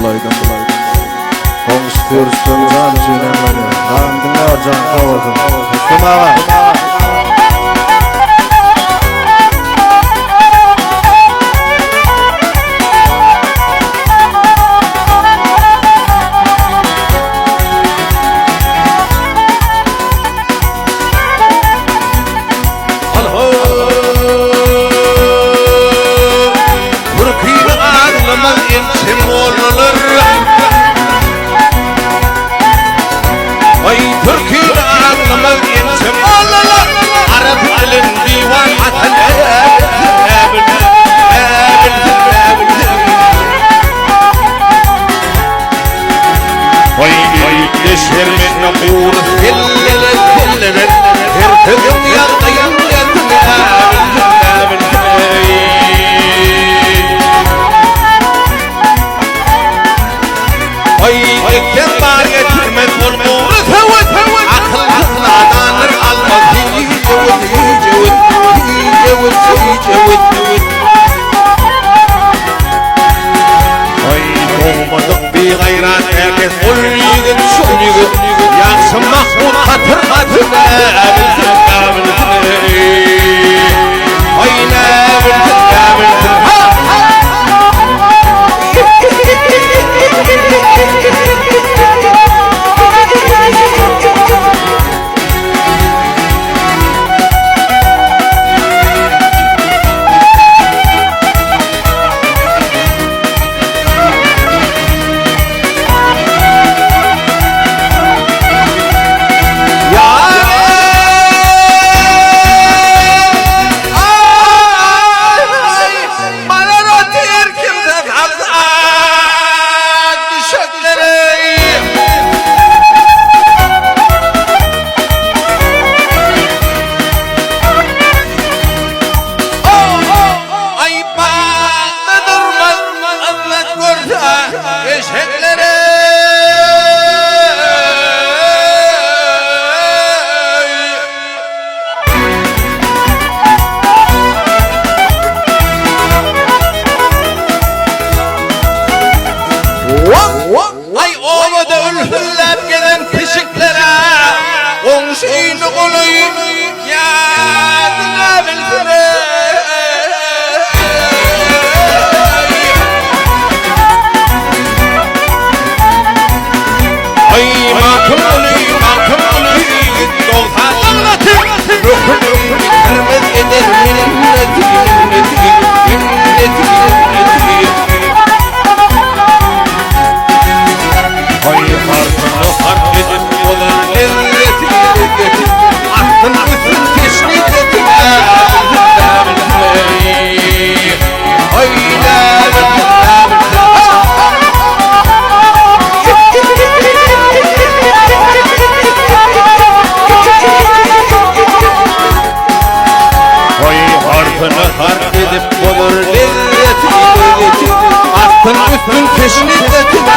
Konuşuyoruz can söylemeli. Randım var can kavurdum. Müslüm ağa. Ay ovada ülhüllep gelen pişiklere Onşuyunu kolayın yadına bilsene Ay makım onu Dolsa anlatır Ruhunu bitirmez eder minneti fark edip olan lezzeti Aklın bütün teşnik edip harfını fark edip olur lezzeti Aklın bütün teşnik edip